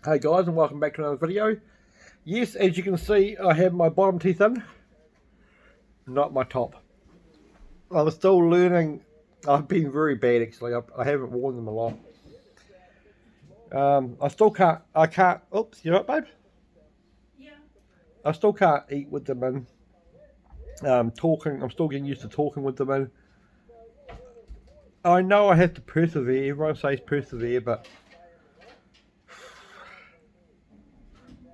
Hey guys, and welcome back to another video. Yes, as you can see, I have my bottom teeth in, not my top. I'm still learning. I've been very bad actually. I haven't worn them a lot. I still can't. I can't. Oops, you know what, babe? Yeah. I still can't eat with them in. Talking. I'm still getting used to talking with them in. I know I have to persevere. Everyone says persevere, but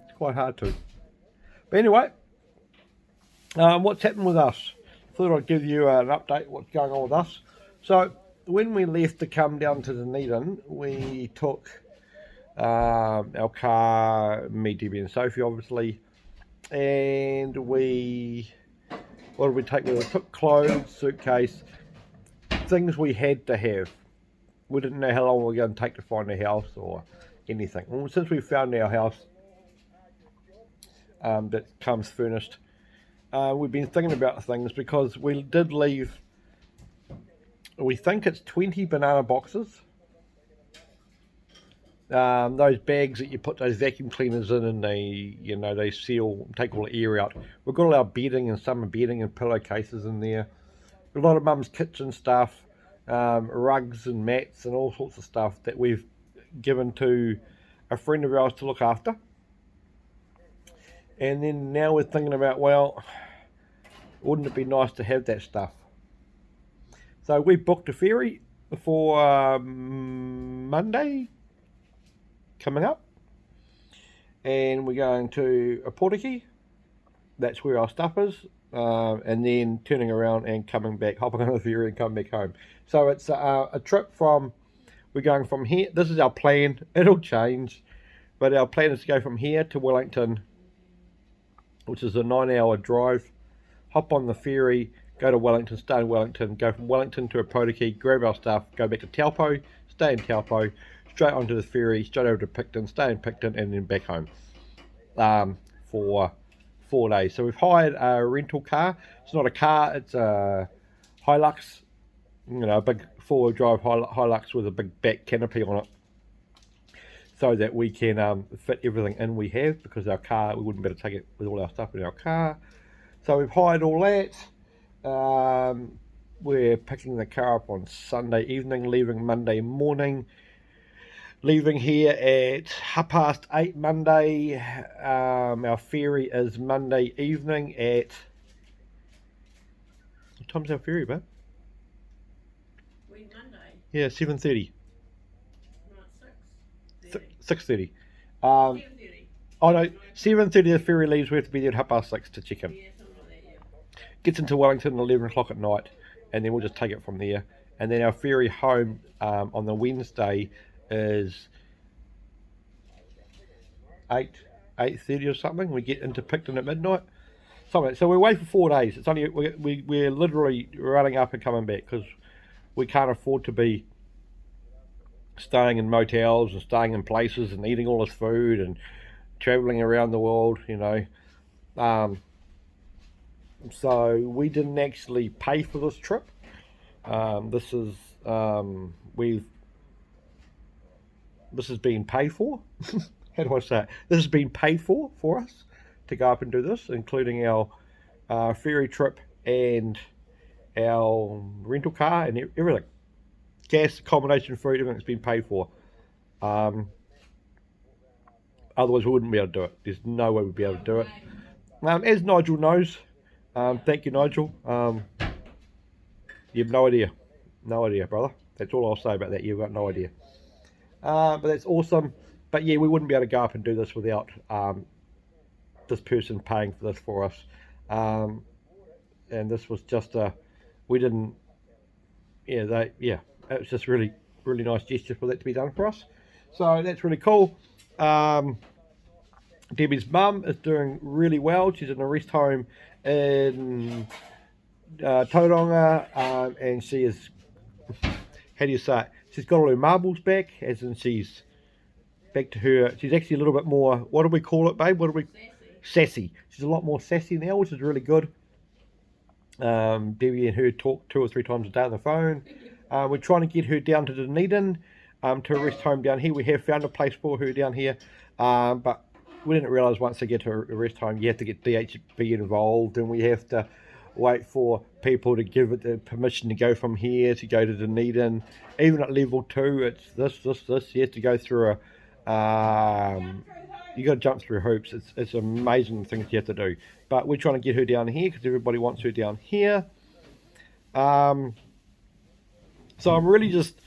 it's quite hard to. But anyway, what's happened with us? Thought I'd give you an update what's going on with us. So when we left to come down to Dunedin, we took our car, me, Debbie and Sophie obviously, and what did we take with us? Took clothes, suitcase, things we had to have. We didn't know how long we were going to take to find a house or anything. Well, since we found our house that comes furnished, we've been thinking about things because we did leave, we think it's 20 banana boxes. Those bags that you put those vacuum cleaners in and they seal, take all the air out. We've got all our bedding and summer bedding and pillowcases in there. A lot of mum's kitchen stuff, rugs and mats and all sorts of stuff that we've given to a friend of ours to look after. And then now we're thinking about, well, wouldn't it be nice to have that stuff? So we booked a ferry for Monday coming up, and we're going to Aportiki. That's where our stuff is, and then turning around and coming back, hopping on the ferry and coming back home. So it's a trip from, we're going from here, this is our plan, it'll change, but our plan is to go from here to Wellington, which is a 9-hour drive, hop on the ferry, go to Wellington, stay in Wellington, go from Wellington to Aportiki, grab our stuff, go back to Taupo, stay in Taupo, straight onto the ferry, straight over to Picton, stay in Picton, and then back home for 4 days. So we've hired a rental car. It's not a car, it's a Hilux, a big four-wheel drive Hilux with a big back canopy on it, so that we can fit everything in we have, because our car, we wouldn't be able to take it with all our stuff in our car. So we've hired all that. We're picking the car up on Sunday evening, leaving Monday morning. Leaving here at 8:30 Monday. Our ferry is Monday evening at... What time's our ferry, babe? When Monday? Yeah, 7:30. No, it's 6:30. 6:30. 7:30. Oh no, 7:30 the ferry leaves. We have to be there at 6:30 to check in. Yeah, something like that, yeah. Gets into Wellington at 11 o'clock at night, and then we'll just take it from there. And then our ferry home on the Wednesday is 8:30 or something. We get into Picton at midnight. Something. So we're away for 4 days. It's only we're literally running up and coming back because we can't afford to be staying in motels and staying in places and eating all this food and traveling around the world, so we didn't actually pay for this trip. This has been paid for. How do I say it? This has been paid for us to go up and do this, including our ferry trip and our rental car and everything. Gas, accommodation, food, everything's been paid for. Otherwise we wouldn't be able to do it. There's no way we'd be able to do it. As Nigel knows, thank you, Nigel. You have no idea. No idea, brother. That's all I'll say about that. You've got no idea. But that's awesome. But yeah, we wouldn't be able to go up and do this without this person paying for this for us. And this was just we didn't, it was just really, really nice gesture for that to be done for us. So that's really cool. Debbie's mum is doing really well. She's in a rest home in Tauranga, and she is, how do you say it? She's got all her marbles back, as in she's back to her. She's actually a little bit more, what do we call it, babe? Sassy. She's a lot more sassy now, which is really good. Debbie and her talk 2 or 3 times a day on the phone. We're trying to get her down to Dunedin to a rest home down here. We have found a place for her down here, but we didn't realise once they get to a rest home, you have to get DHB involved, and we have to wait for people to give it the permission to go from here to go to Dunedin. Even at level 2, it's this. You have to go through a you got to jump through hoops. It's amazing things you have to do. But we're trying to get her down here because everybody wants her down here. So I'm really just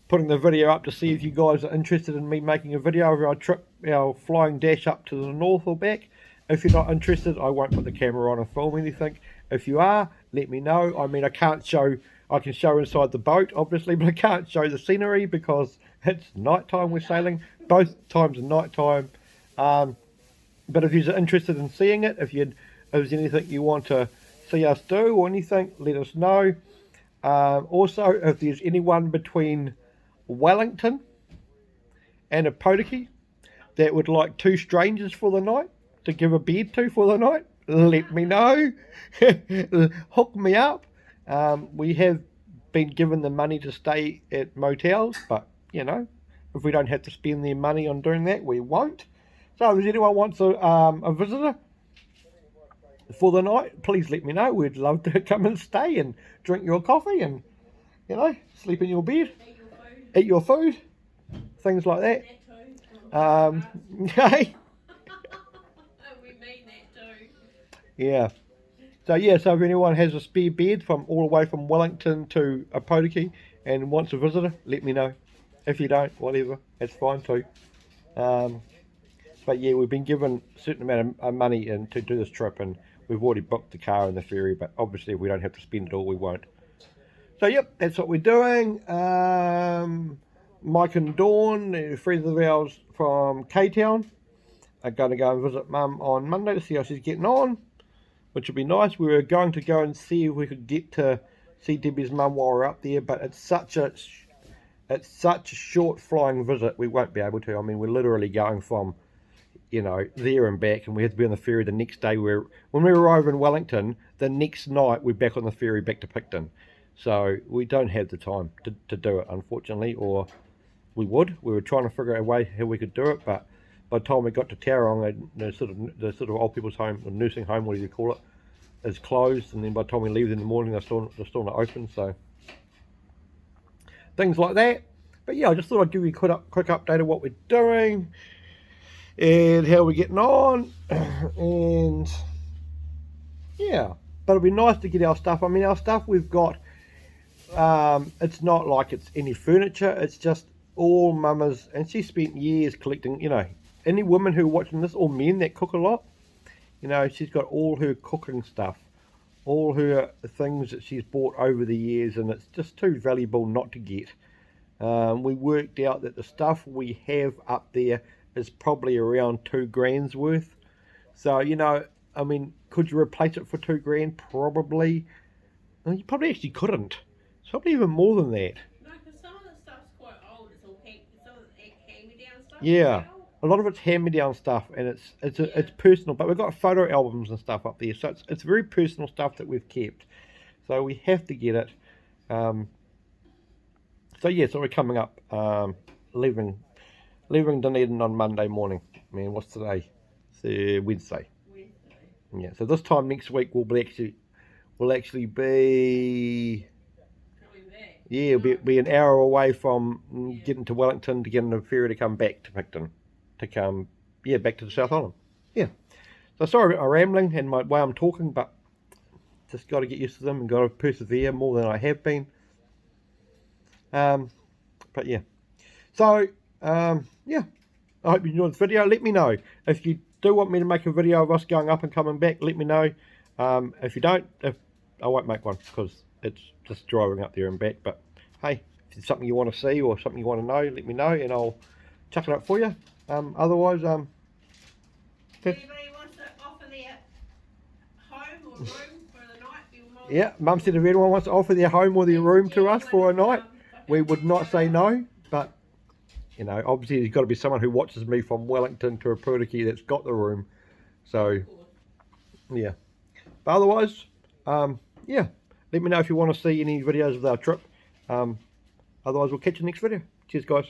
putting the video up to see if you guys are interested in me making a video of our trip, our flying dash up to the north or back. If you're not interested, I won't put the camera on and film anything. If you are, let me know. I mean, I can show inside the boat, obviously, but I can't show the scenery because it's nighttime we're sailing. Both times are nighttime. But if you're interested in seeing it, if there's anything you want to see us do or anything, let us know. Also, if there's anyone between Wellington and Opotiki that would like 2 strangers for the night to give a bed to for the night, let me know. Hook me up. We have been given the money to stay at motels, but you know, if we don't have to spend their money on doing that, we won't. So if anyone wants a visitor for the night, please let me know. We'd love to come and stay and drink your coffee and, you know, sleep in your bed, eat your food, things like that. Okay. We mean that too. Yeah. So yeah, so if anyone has a spare bed from all the way from Wellington to Opotiki and wants a visitor, let me know. If you don't, whatever, it's fine too. But yeah, we've been given a certain amount of money to do this trip, and we've already booked the car and the ferry, but obviously if we don't have to spend it all, we won't. So yep, that's what we're doing. Mike and Dawn, friends of ours from K-Town, are going to go and visit Mum on Monday to see how she's getting on, which would be nice. We were going to go and see if we could get to see Debbie's mum while we're up there, but it's such a short flying visit, we won't be able to. I mean, we're literally going from, you know, there and back, and we had to be on the ferry the next day. When we arrive in Wellington, the next night we're back on the ferry back to Picton. So we don't have the time to do it, unfortunately, or we would. We were trying to figure out a way how we could do it, but by the time we got to Tauranga, the sort of old people's home, or nursing home, whatever you call it, is closed, and then by the time we leave in the morning, they're still not open. So things like that. But yeah, I just thought I'd give you a quick update of what we're doing and how we're getting on. And yeah, but it'd be nice to get our stuff. I mean, our stuff we've got, it's not like it's any furniture, it's just all Mama's, and she spent years collecting, you know, any women who are watching this, or men that cook a lot, you know, she's got all her cooking stuff, all her things that she's bought over the years, and it's just too valuable not to get. We worked out that the stuff we have up there is probably around $2,000 worth. So, you know, I mean, could you replace it for $2,000? Probably. Well, you probably actually couldn't. It's probably even more than that. No, because some of the stuff's quite old. It's all some of the hand-me-down stuff. Yeah, a lot of it's hand-me-down stuff, and it's personal. But we've got photo albums and stuff up there, so it's very personal stuff that we've kept. So we have to get it. So yeah, so we're coming up, leaving Dunedin on Monday morning. I mean, what's today? It's Wednesday. Yeah. So this time next week we'll actually be. Yeah, it'll be an hour away from getting to Wellington to get on a ferry to come back to Picton, back to the South Island. Yeah. So sorry about my rambling and my way I'm talking, but just got to get used to them and got to persevere more than I have been. But yeah. So yeah. I hope you enjoyed this video. Let me know if you do want me to make a video of us going up and coming back. Let me know. If you don't, I won't make one because it's just driving up there and back. But hey, if it's something you want to see or something you want to know, let me know and I'll chuck it up for you. Otherwise, if anybody wants to offer their home or room for the night, be more than yeah, Mum said if anyone wants to offer their home or their room to us for a night, we would not say no. But you know, obviously there's got to be someone who watches me from Wellington to Opotiki that's got the room. So yeah, but otherwise, yeah, let me know if you want to see any videos of our trip. Otherwise we'll catch you next video. Cheers guys.